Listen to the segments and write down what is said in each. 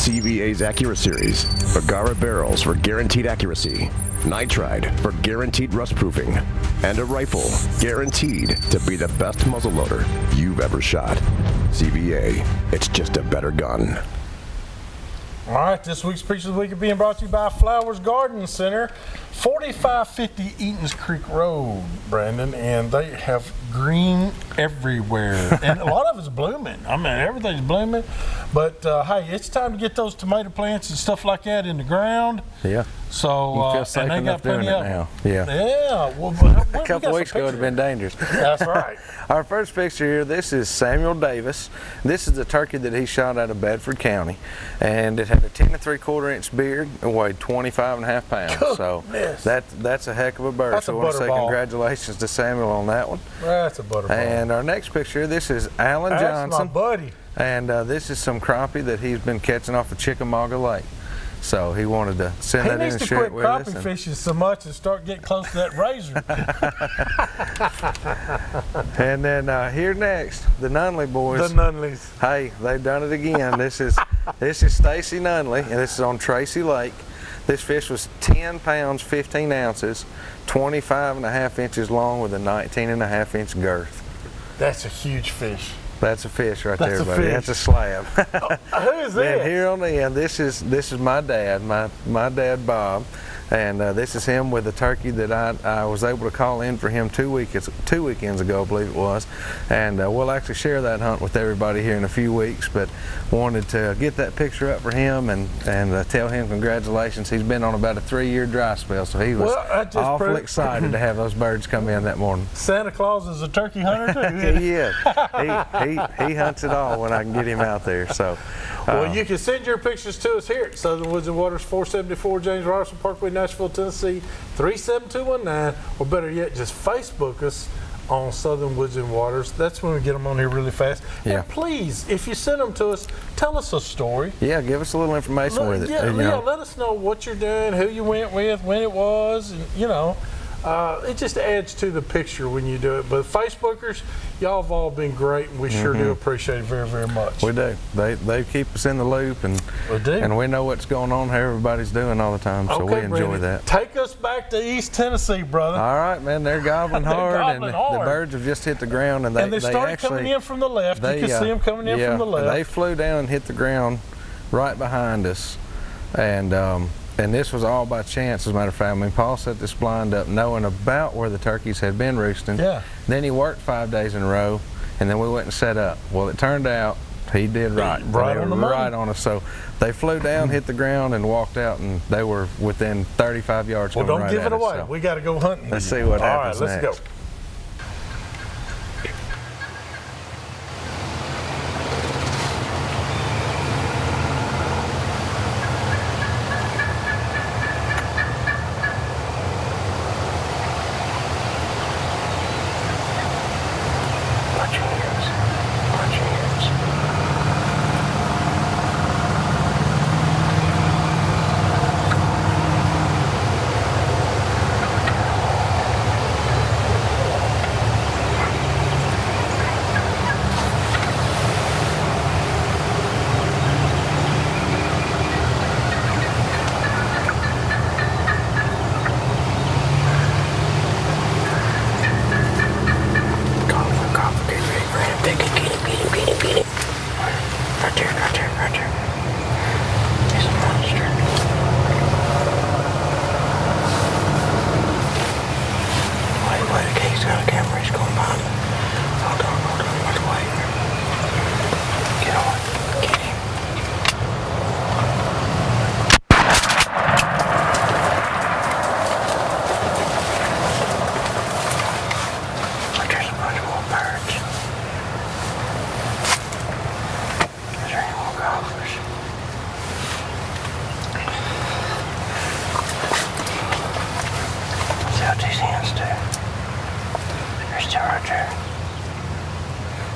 CVA's Accuracy Series, Bagara barrels for guaranteed accuracy, nitride for guaranteed rust proofing, and a rifle guaranteed to be the best muzzleloader you've ever shot. CVA, it's just a better gun. All right, this week's Picture of the Week is being brought to you by Flowers Garden Center, 4550 Eatons Creek Road, Brandon, and they have green everywhere. And a lot of it's blooming. I mean, everything's blooming. But hey, it's time to get those tomato plants and stuff like that in the ground. Yeah. So, you feel safe enough doing it now. Yeah. Yeah. Well, a couple weeks ago it would have been dangerous. That's right. Our first picture here, this is Samuel Davis. This is the turkey that he shot out of Bedford County. And it had a 10 3/4 inch beard and weighed 25.5 pounds. So that's a heck of a bird. That's so a I want to say butterball. Congratulations to Samuel on that one. That's a butterball. And our next picture, this is Alan Johnson. That's my buddy. And this is some crappie that he's been catching off of Chickamauga Lake. So he wanted to send that in and share it with us. He needs to quit crappie fishing so much and start getting close to that razor. And then here next, the Nunley boys. The Nunleys. Hey, they've done it again. This is Stacy Nunley, and this is on Tracy Lake. This fish was 10 pounds, 15 ounces, 25.5 inches long with a 19.5 inch girth. That's a huge fish. That's a fish right That's there, a buddy. fish. That's a slab. Who is this? And here on the end, this is my dad, my dad Bob, and this is him with a turkey that I was able to call in for him two weekends ago, I believe it was, and we'll actually share that hunt with everybody here in a few weeks. But wanted to get that picture up for him and tell him congratulations. He's been on about a 3-year dry spell, so he was awful excited to have those birds come in that morning. Santa Claus is a turkey hunter too. He is. He hunts it all when I can get him out there. So, well, you can send your pictures to us here at Southern Woods and Waters, 474 James Ryerson Parkway, Nashville, Tennessee, 37219, or better yet, just Facebook us on Southern Woods and Waters. That's when we get them on here really fast. Yeah. And please, if you send them to us, tell us a story. Yeah, give us a little information with it. Yeah, let us know what you're doing, who you went with, when it was, and you know. It just adds to the picture when you do it. But Facebookers, y'all have all been great, and we sure do appreciate it very, very much. We do. They keep us in the loop, and we know what's going on, how everybody's doing all the time, so we enjoy Brandon, that. Take us back to East Tennessee, brother. All right, man. They're gobbling hard, and the birds have just hit the ground, and they started actually coming in from the left. You can see them coming in from the left. They flew down and hit the ground right behind us, and this was all by chance, as a matter of fact. I mean, Paul set this blind up knowing about where the turkeys had been roosting. Yeah. Then he worked 5 days in a row, and then we went and set up. Well, it turned out he did right. Right on the money. Right on us. So they flew down, hit the ground, and walked out, and they were within 35 yards. Well, don't give it away. So we got to go hunting. Let's see what happens next. All right, let's go.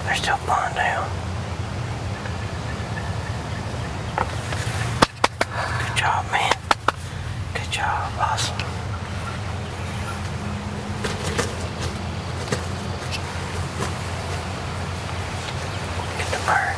They're still flying down. Good job, man. Good job. Awesome. Get the bird.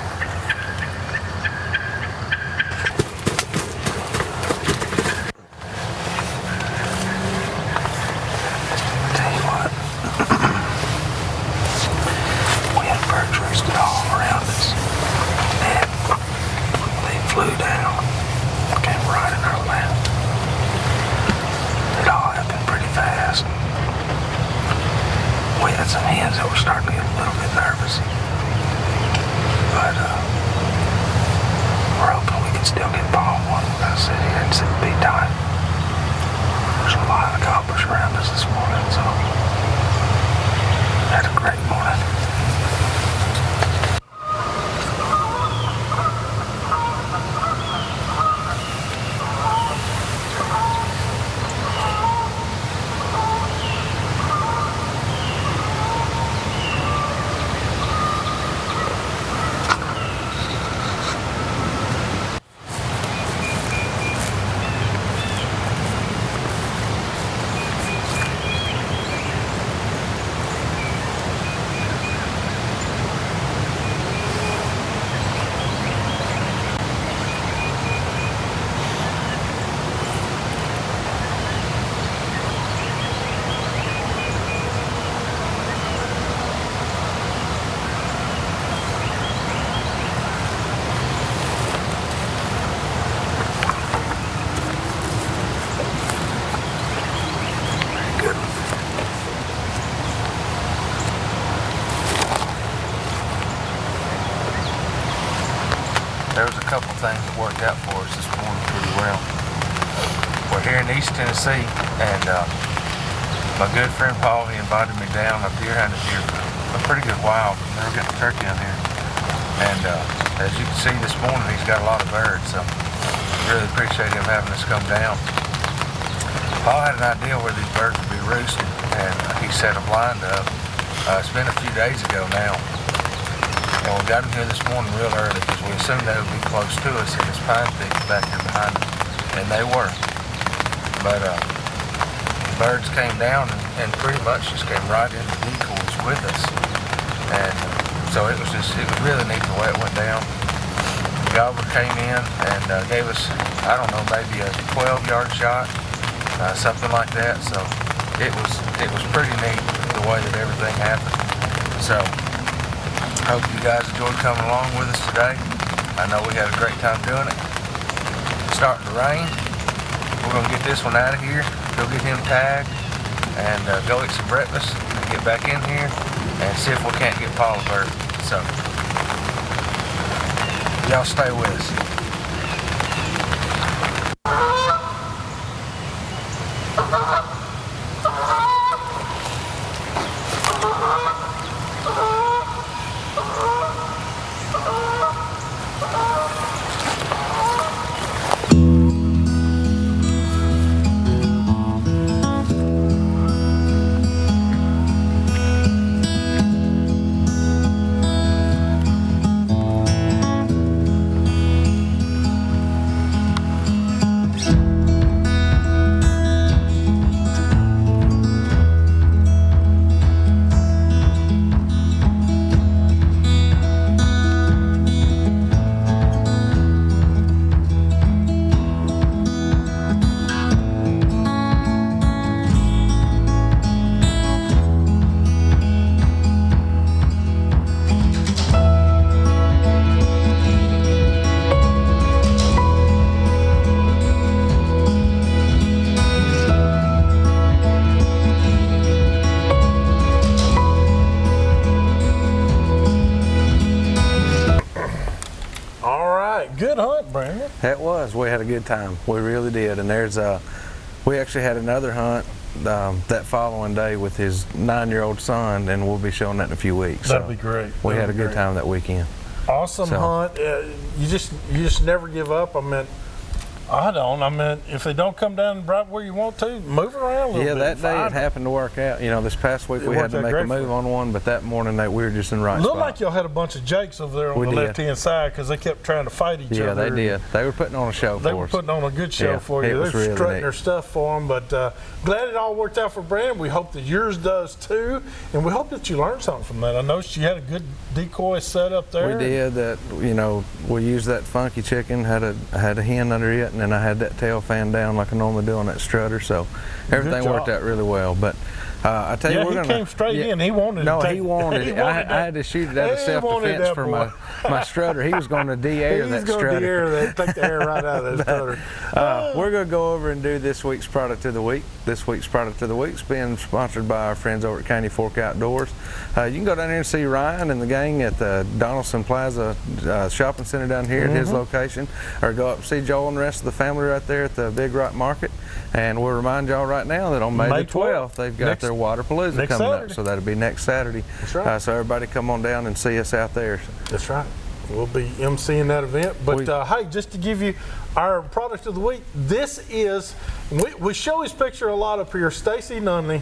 Still get Paul one. We're going to sit here and sit be tight. There's a lot of gobblers around us this morning, so had a great morning. There was a couple things that worked out for us this morning pretty well. We're here in East Tennessee, and my good friend Paul, he invited me down. I've deer hunted here for a pretty good while. Never got a turkey on here. And as you can see this morning, he's got a lot of birds, so really appreciate him having us come down. Paul had an idea where these birds would be roosting, and he set a blind up. It's been a few days ago now. And we got them here this morning real early because we assumed they would be close to us in this pine thicket back here behind us. And they were. But the birds came down and pretty much just came right into decoys with us. And so it was really neat the way it went down. The gobbler came in and gave us, I don't know, maybe a 12-yard shot, something like that. So it was pretty neat the way that everything happened. So hope you guys enjoyed coming along with us today. I know we had a great time doing it. It's starting to rain. We're going to get this one out of here, go get him tagged, and go eat some breakfast, and get back in here, and see if we can't get Paul a bird. So, y'all stay with us. Good hunt, Brandon. It was. We had a good time. We really did. And we actually had another hunt that following day with his 9-year-old son, and we'll be showing that in a few weeks. That'd be great. We had a good time that weekend. Awesome hunt. You just never give up. I mean, if they don't come down right where you want to, move around a little bit. Yeah, that day it happened to work out. You know, this past week we had to make a move on one, but that morning we were just in the right spot. Looked like y'all had a bunch of Jakes over there on the left-hand side because they kept trying to fight each other. Yeah, they did. They were putting on a show for us. They were putting on a good show for you. They were really strutting their stuff for them, but glad it all worked out for Brandon. We hope that yours does too, and we hope that you learned something from that. I noticed you had a good decoy set up there. We did. That, you know, we used that funky chicken, had a hen under it, and then I had that tail fan down like I normally do on that strutter, so everything worked out really well. But I tell you, Yeah, we're he gonna, came straight in. He wanted No, to take he wanted he it. wanted I had to shoot it out of He wanted self-defense that for boy. my strutter. He was going to de-air He's that going to strutter. de-air that, take the air right out of that strutter. We're going to go over and do this week's product of the week. This week's product of the week's being sponsored by our friends over at Candy Fork Outdoors. You can go down here and see Ryan and the gang at the Donaldson Plaza shopping center down here at his location, or go up and see Joel and the rest of the family right there at the Big Rock Market. And we'll remind y'all right now that on May the 12th, they've got their Waterpalooza coming up, so that'll be next Saturday. That's right. So everybody come on down and see us out there. That's right. We'll be emceeing that event. But hey, just to give you our product of the week, this is, we show his picture a lot up here, Stacy Nunley.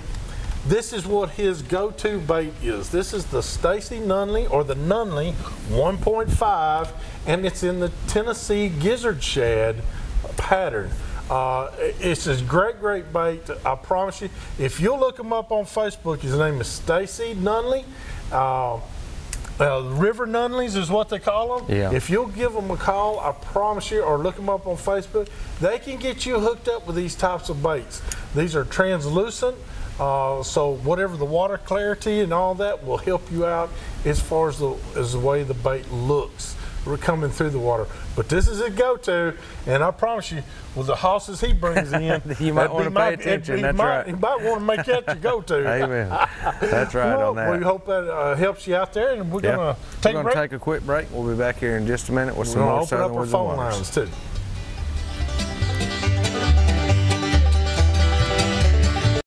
This is what his go-to bait is. This is the Stacy Nunley, or the Nunley 1.5, and it's in the Tennessee gizzard shad pattern. It's a great bait. I promise you. If you'll look him up on Facebook, his name is Stacy Nunley. River Nunleys is what they call them. Yeah. If you'll give them a call, I promise you, or look them up on Facebook, they can get you hooked up with these types of baits. These are translucent, so whatever the water clarity and all that will help you out as far as the way the bait looks. We're coming through the water. But this is a go-to, and I promise you, with the hosses he brings in, you might want to pay attention. That's right. He might want to make that your go-to. Amen. That's right on that. We hope that helps you out there, and we're going to take a quick break. We'll be back here in just a minute with some more open up our phone lines too.